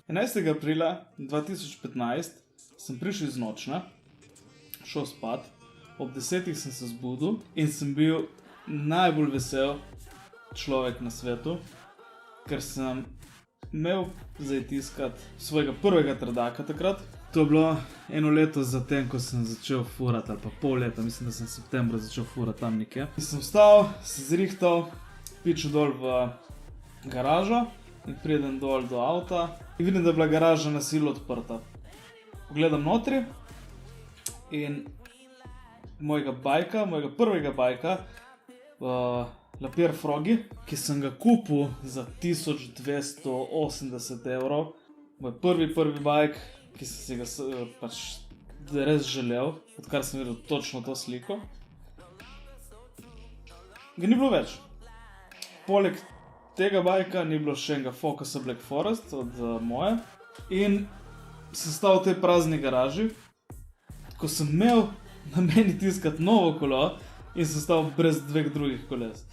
11. aprila 2015 sem prišel iz nočne, šel spat, ob 10. sem se zbudil in sem bil najbolj vesel človek na svetu, ker sem imel zdaj tiskati svojega prvega trdaka takrat. To je bilo eno leto zatem, ko sem začel furati, ali pa pol leta, mislim, da sem v septembru začel furati tam nekje. In sem vstal, se zrihtal, pičil dol v garažo in pridem dol do avta in vidim, da je bila garaža na silo odprta. Pogledam notri in mojega prvega bajka, Lapierre Froggy, ki sem ga kupil za 1280 evrov. Moj prvi bajk, ki sem si ga pač res želel, odkar sem videl točno to sliko. Ga ni bilo več. Poleg tega bajka ni bilo še enega Focusa Black Forest od moje. In sem stal v tej prazni garaži, ko sem imel namen tiskati novo kolo in sem stal brez dveh drugih koles.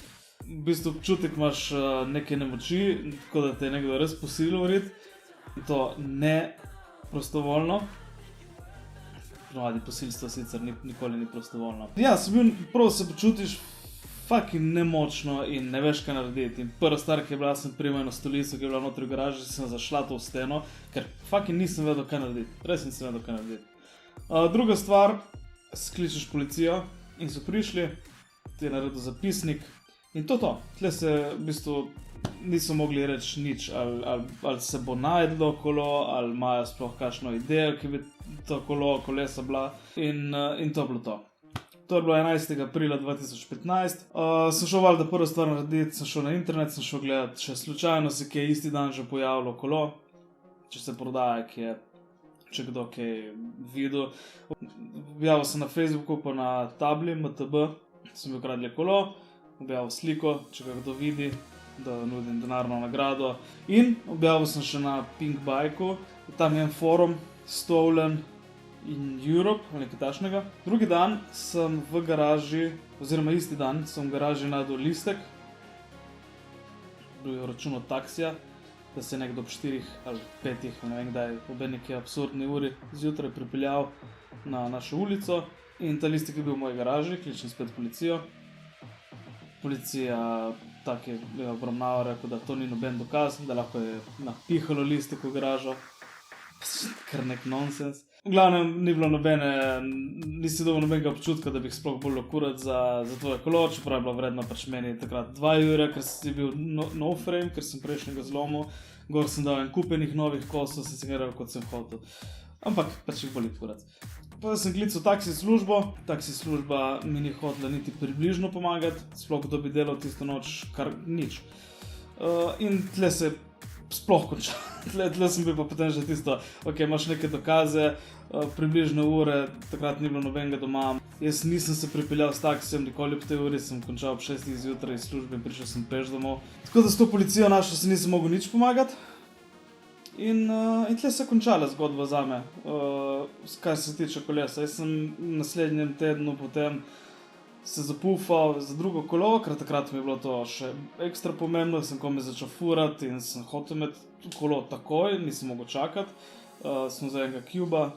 V bistvu občutek imaš neke nemoči, tako da te je nekdo res posilil vriti. In to ne prostovoljno. Ponovadi posilstvo sicer nikoli ni prostovoljno. Ja, prav se počutiš fucking nemočno in ne veš, kaj narediti. In prva stvar, ki je bila, sem primal eno stolico, ki je bila notri v garaži, sem zašla to v steno, ker fucking nisem vedel, kaj narediti. Res nisem vedel, kaj narediti. Druga stvar, skličeš policijo in so prišli, ti je naredil zapisnik in to. Tle se v bistvu niso mogli reči nič, ali se bo najdlo kolo, ali imajo sploh kakšno idejo, ki bi to kolesa bila in to je bilo to. To je bilo 11. aprila 2015. Sem šel valjda prvo stvar narediti, sem šel na internet, sem šel gledati, če slučajno se kje isti dan že pojavilo kolo, če se prodaja kje, če kdo kaj videl. Objavil sem na Facebooku pa na tabli MTB, sem bil kradlje kolo, objavil sliko, če ga kdo vidi, da nudim denarno nagrado. In objavil sem še na Pink Bajku, tam je en forum, Stolen in Europe, ali nekaj takšnega. Drugi dan sem v garaži, oziroma isti dan sem v garaži najdel listek, bil je račun od taksija, da se je nekdo ob 4 ali 5, ne vem kdaj, ob neki absurdni uri zjutraj pripeljal na našo ulico in ta listek je bil v moji garaži, kličem spet policijo. Policija tak je obravnaval, rekel, da to ni noben dokaz, da lahko je napihalo listek v garažo. Kar nek nonsens. V glavnem ni bilo nisi dobil nobenega občutka, da bi sploh bolj kurat za tvoje kolo, čeprav je bilo vredno pač meni takrat 2 evra, ker si bil no frame, ker sem prejšnjega zlomil. Gor sem dal en kupenih novih kosov, sem se gledal, kot sem hotel. Ampak pač jih boli kurat. Pa sem klical taksi služba mi ni hotela niti približno pomagati, sploh kdo bi delal tisto noč, kar nič. In tle se sploh konča. Tle sem bil pa potem že tisto, ok, imaš neke dokaze, približno ure, takrat ni bilo nobenega doma. Jaz nisem se pripeljal s taksijem nikoli ob tej uri, sem končal ob 6 zjutraj iz službe in prišel sem peš domov. Tako da s to policijo našo se nisem mogel nič pomagati. In tle se je končala zgodba zame, kar se tiče kolesa. Jaz sem v naslednjem tednu potem se zapufal za drugo kolo, ker takrat mi je bilo to še ekstra pomembno, sem komaj začel furati in sem hotel imeti kolo takoj, nisem mogel čakati. Sem za enega Cuba,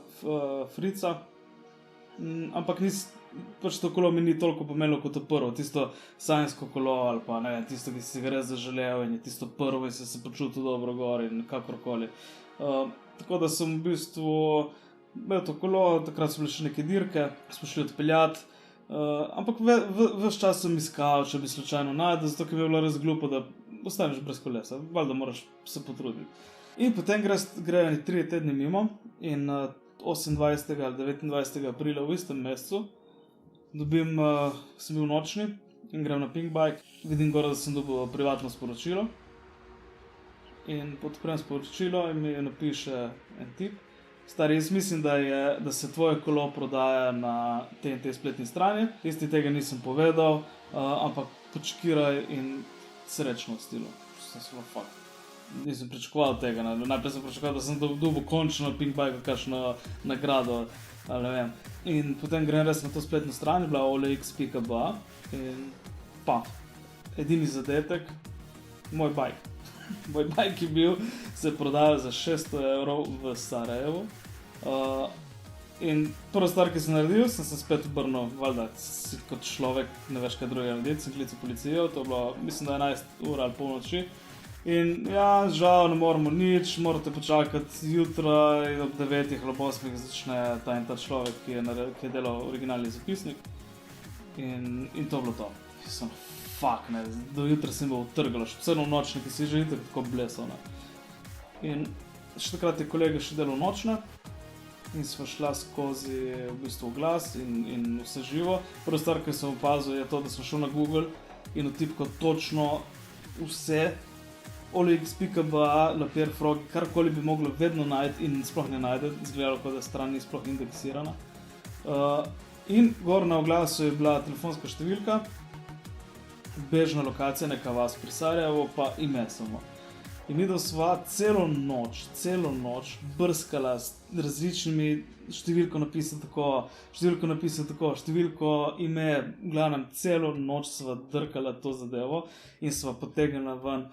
Frica, ampak pač to kolo mi ni toliko pomenilo kot to prvo, tisto sanjsko kolo ali pa ne, tisto, ki si ga res zaželel in je tisto prvo in si se počutil dobro gor in kakorkoli. Tako da sem v bistvu imel to kolo, takrat so bile še neke dirke, smo šli odpeljati. Ampak ves čas sem iskal, če bi slučajno najdel, zato ker mi je bilo res glupo, da ostaneš brez kolesa, valjda moraš se potruditi. In potem grejo 3 tedni mimo in 28. ali 29. aprila v istem mesecu sem bil nočni in grem na Pink Bike, vidim gor, da sem dobil privatno sporočilo in odprem sporočilo in mi napiše en tip. Stari, jaz mislim, da se tvoje kolo prodaja na tej spletni strani. Jaz ti tega nisem povedal, ampak počakiraj in srečno v stilu. Sem se fuck. Nisem pričakoval tega. Najprej sem pričakoval, da sem dobil končno Pink Bike kakšno nagrado, ali ne vem. In potem grem res na to spletno stran, bila olex.ba in pa, edini zadetek, moj bike. Moj bajk je bil, se je prodal za 600 evrov v Sarajevu. In prva stvar, ki sem naredil, sem se spet obrnil, valjda, si kot človek ne veš kaj drugega narediti, sem klical policijo, to je bilo, mislim, da 11 ur ali polnoči. In ja, žal ne moremo nič, morate počakati jutraj ob 9 ali ob 8 začne ta in ta človek, ki je delal originalni zapisnik. In to je bilo to. Sem, fuck, ne, do jutra sem bil utrgalo, še vse v nočne, ki si že itak tako blesal, ne. In še takrat je kolega še delal nočne in sva šla skozi v bistvu glas in vse živo. Prva stvar, ki sem opazil, je to, da sem šel na Google in vtipkal točno vse olx.ba, Lapierre Frog, karkoli bi moglo vedno najti in sploh ne najde, izgledalo, kot da stran ni sploh indeksirana. In gor na oglasu je bila telefonska številka, bežna lokacija, neka vas pri Sarajevu, pa ime samo. In midva sva celo noč brskala s različnimi številko napisati tako, številko, ime, v glavnem celo noč sva drkala to zadevo in sva potegnila ven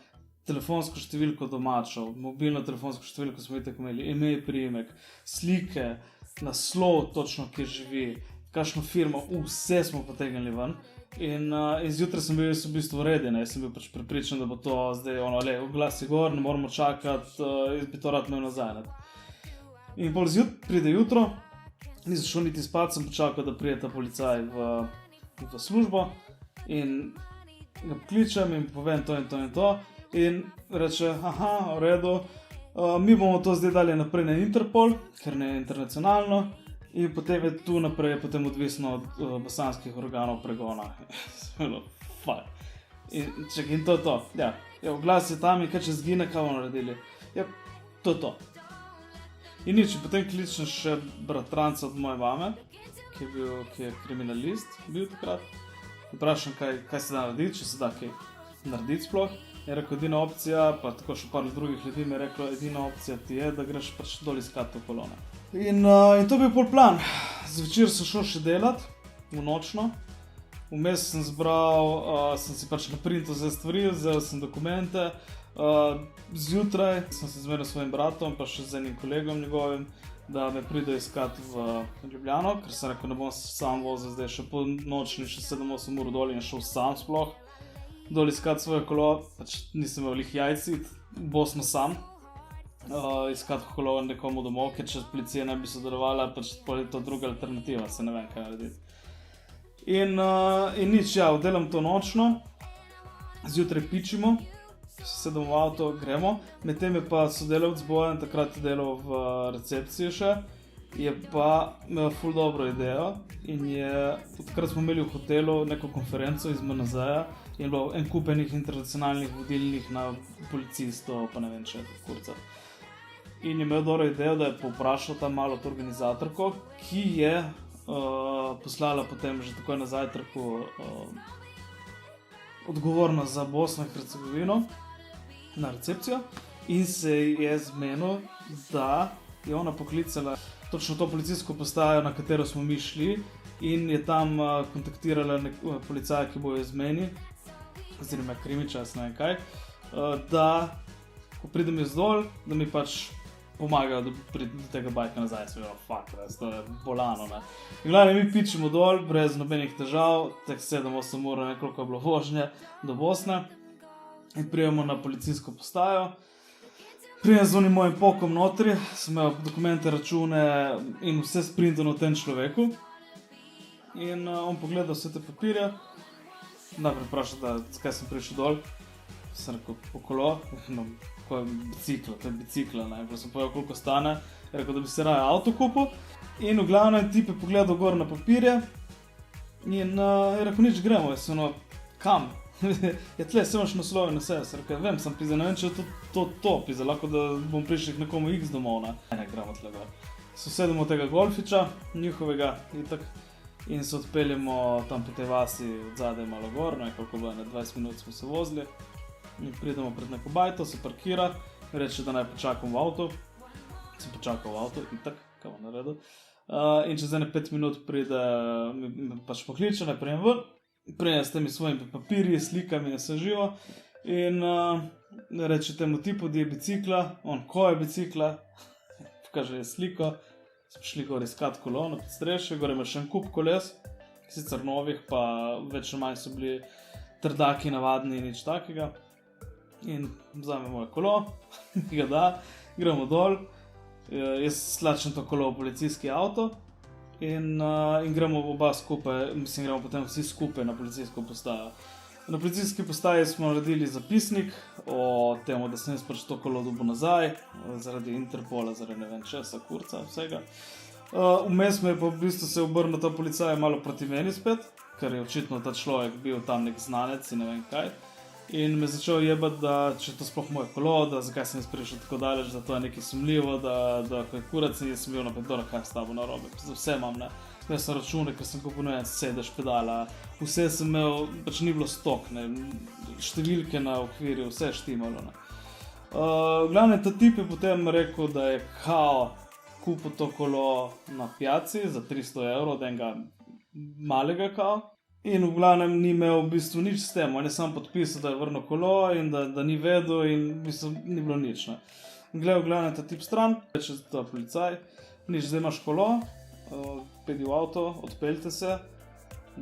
telefonsko številko domačo, mobilno telefonsko številko smo itak imeli, ime in priimek, slike, naslov točno, kjer živi, kakšno firmo, vse smo potegnili ven. In zjutraj sem bil v bistvu reden, jaz sem bil pač prepričan, da bo to zdaj oglas je gor, ne moramo čakati, jaz bi to rad imel nazaj. In pol pride jutro, nisem šel niti spat, sem počakal, da pride ta policaj v službo in ga pokličem in povem to in to in to. In reče, aha, v redu, mi bomo to zdaj dali naprej na Interpol, ker ne je internacionalno, in potem je tu naprej potem odvisno od bosanskih organov pregona. Fuck. In to je to. Ja, oglas je tam in kaj če zgine, kaj bomo naredili. Ja, to je to. In nič, potem kličem še bratranca od moje mame, ki je kriminalist bil takrat. Vprašam, kaj se da narediti, če se da kaj narediti sploh. Je rekel, edina opcija, pa tako še par drugih ljudi mi je reklo, edina opcija ti je, da greš pač dol iskati to kolono. In to je bil pol plan. Zvečer sem šel še delat, v nočno. Vmes sem zbral, sem si pač naprintal vse stvari, vzel sem dokumente. Zjutraj sem se zmenil s svojim bratom, pa še z enim kolegom njegovim, da me pride iskati v Ljubljano, ker sem rekel, ne bom sam vozil zdaj še po nočni, še 7-8 ur dol in šel sam sploh dol iskati svoje kolo, pač nisem imel lih jajci, Bosno sam, iskati kolo nekomu domov, ker če policija ne bi sodelovala, pač je to druga alternativa, se ne vem kaj narediti. In nič, ja, oddelam to nočno, zjutraj pičimo, sedemo v avto, gremo, medtem je pa sodelavec Bojan takrat delal v recepciji še, je pa imel ful dobro idejo in takrat smo imeli v hotelu neko konferenco iz MNZ-ja in je bilo en kup enih internacionalnih vodilnih na policistov, pa ne vem če, kurca. In je imel dobro idejo, da je povprašal tam malo to organizatorko, ki je poslala potem že takoj na zajtrku odgovornost za Bosno in Hercegovino na recepcijo in se je zmenil, da je ona poklicala točno to policijsko postajo, na katero smo mi šli in je tam kontaktirala policaja, ki bo jo zmeni, oziroma krimiča, jaz ne vem kaj, da ko pridem jaz dol, da mi pač pomagajo, da pridem do tega bajka nazaj, sem rekel, fuck, to je bolano, ne. In glavno, mi pičemo dol, brez nobenih težav, tek 7-8 ur, nekoliko je bilo vožnje do Bosne in prijemo na policijsko postajo. Prijem z onim mojim pokom notri, sem imel dokumente, račune in vse sprintano v tem človeku. In on pogleda vse te papirje, najprej vpraša, zakaj sem prišel dol. Sem rekel, po kolo, no, ko je bicikla, to je bicikla, najprej sem povedal, koliko stane. Je rekel, da bi se raje avto kupil. In v glavnem tip je pogledal gor na papirje in je rekel, nič gremo, jaz sem kam? Je tle, se imaš naslov in vse, se rekel, vem, sem pizda, ne vem, če je to pizda, lahko da bom prišel k nekomu X domov, ne gremo tle gor. Se usedemo tega golfiča, njihovega, itak, in se odpeljemo tam po tej vasi od zadaj malo gor, koliko bilo, 20 minut smo se vozili, in pridemo pred neko bajto, se parkira, reče, da naj počakam v avtu, sem počakal v avtu, itak, kaj bom naredil, in čez 5 minut pride, me pač pokliče, naj prijem ven, prijem s temi svojimi papirji, slikami in vse živo In reče temu tipu, da je bicikla, on ko je bicikla, pokaže sliko, smo šli gor iskat kolo na podstrešje, gor ima še en kup koles, sicer novih, pa več ali manj so bili trdaki navadni in nič takega. In vzame moje kolo, ga da, gremo dol, jaz slačem to kolo v policijski avto in gremo oba skupaj, mislim, gremo potem vsi skupaj na policijsko postajo. Na policijski postaji smo naredili zapisnik o tem, da sem jaz pač to kolo dobil nazaj, zaradi Interpola, zaradi ne vem česa, kurca, vsega. Vmes me je pa v bistvu se obrnil ta policaj malo proti meni spet, ker je očitno ta človek bil tam nek znanec in ne vem kaj. In me začel jebati, da če to sploh moje kolo, da zakaj sem jaz prišel tako daleč, da to je nekaj sumljivo, da ko je kurac in jaz sem bil napet, kaj s tabo narobe, za vse imam, ne. Jaz sem račune, ker sem kupil en sedež, pedala, vse sem imel, pač ni bilo stok, ne, številke na okvirju, vse štimalo, ne. Glavne, ta tip je potem rekel, da je kao kupil to kolo na pijaci za 300 €, od enega malega kao. In v glavnem ni imel v bistvu nič s tem, on je sam podpisal, da je vrnil kolo in da ni vedel in v bistvu ni bilo nič, ne. Glej, v glavnem ta tip stran, reče ta policaj, nič, zdaj imaš kolo, pedi v avto, odpeljte se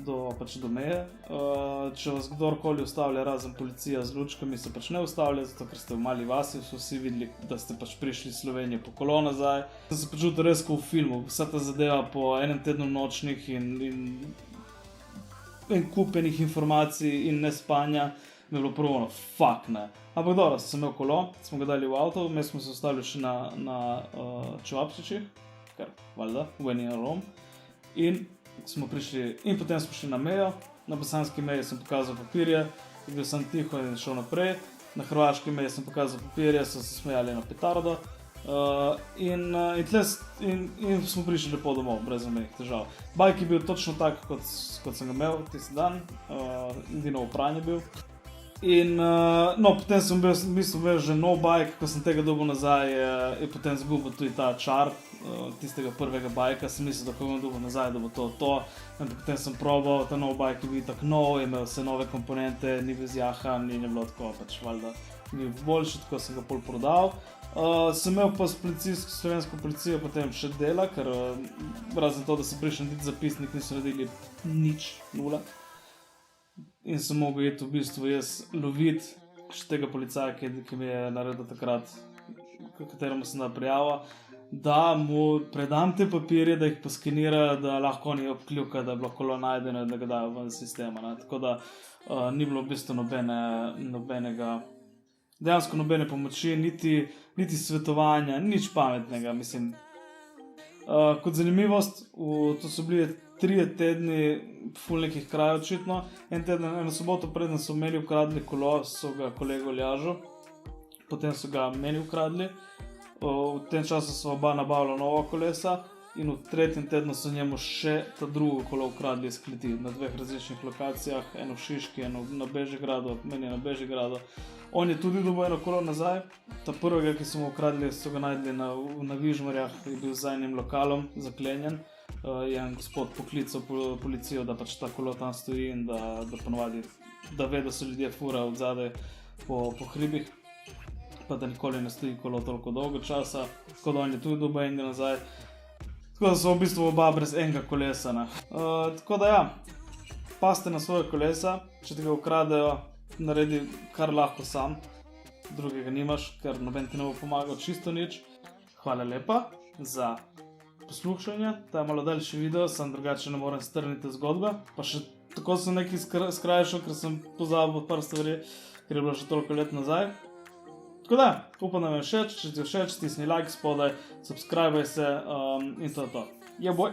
do meje. Če vas kdorkoli ustavlja, razen policija z lučkami, se pač ne ustavlja, zato ker ste v mali vasi, so vsi videli, da ste pač prišli iz Slovenije po kolo nazaj. Sem se počutil res kot v filmu, vsa ta zadeva po enem tednu nočnih in kupenih informacij in nespanja, mi je bilo prvo ono, fuck ne. Ampak dobro, sem imel kolo, smo ga dali v avto, mi smo se ustavili še na Čevapčičih, ker valjda, when in Rome. In smo prišli, in potem smo šli na mejo, na bosanski meji sem pokazal papirje, bil sem tiho in šel naprej, na hrvaški meji sem pokazal papirje, so se smejali na petardo, in smo prišli lepo domov, brez nobenih težav. Bajk je bil točno tak, kot sem ga imel tisti dan, edino opran je bil. In potem sem bil, imel že nov bajk, ko sem tega dobil nazaj, je potem zgubil tudi ta čar tistega prvega bajka, sem mislil, da ko bom dobil nazaj, da bo to. In potem sem probal, ta nov bajk je bil tako nov, je imel vse nove komponente, ni bil zjahan in je bilo tako, pač valjda ni boljši, tako sem ga pol prodal. Sem imel pa s slovensko policijo potem še dela, ker razen to, da sem prišel narediti zapisnik, niso naredili nič, nula. In sem mogel iti v bistvu jaz loviti tega policaja, ki mi je naredil takrat, kateremu sem dal prijavo, da mu predam te papirje, da jih poskenira, da lahko oni obkljuka, da je bilo kolo najdeno in da ga dajo ven sistema, ne. Tako da ni bilo v bistvu dejansko nobene pomoči, niti svetovanja, nič pametnega, mislim. Kot zanimivost, to so bili 3 tedni ful nekih krajev očitno. Eno soboto preden so meni ukradli kolo, so ga kolegu Ljažu, potem so ga meni ukradli. V tem času so oba nabavila nova kolesa in v 3. tednu so njemu še ta drugo kolo ukradli iz kleti na 2 različnih lokacijah, eno v Šiški, eno na Bežigradu, meni na Bežigradu. On je tudi dobil eno kolo nazaj, ta prvega, ki so mu ukradli, so ga najdli na Vižmarjah, je bil za enim lokalom zaklenjen. Je en gospod poklical policijo, da pač ta kolo tam stoji in da ponovadi, da ve, da so ljudje fura od zadaj po hribih, pa da nikoli ne stoji kolo toliko dolgo časa, tako da on je tudi dobil enega nazaj. Tako da so v bistvu oba brez enega kolesa, ne. Tako da ja, pazite na svoje kolesa, če ti ga ukradejo, naredi kar lahko sam, drugega nimaš, ker noben ti ne bo pomagal čisto nič. Hvala lepa za poslušanje, ta je malo daljši video, sem drugače ne morem strniti zgodbe, pa še tako sem nekaj skrajšal, ker sem pozabil par stvari, ker je bilo že toliko let nazaj. Tako da, upam, da mi je všeč, če ti je všeč, stisni like spodaj, subscribaj se in to je to. Yeah, boy!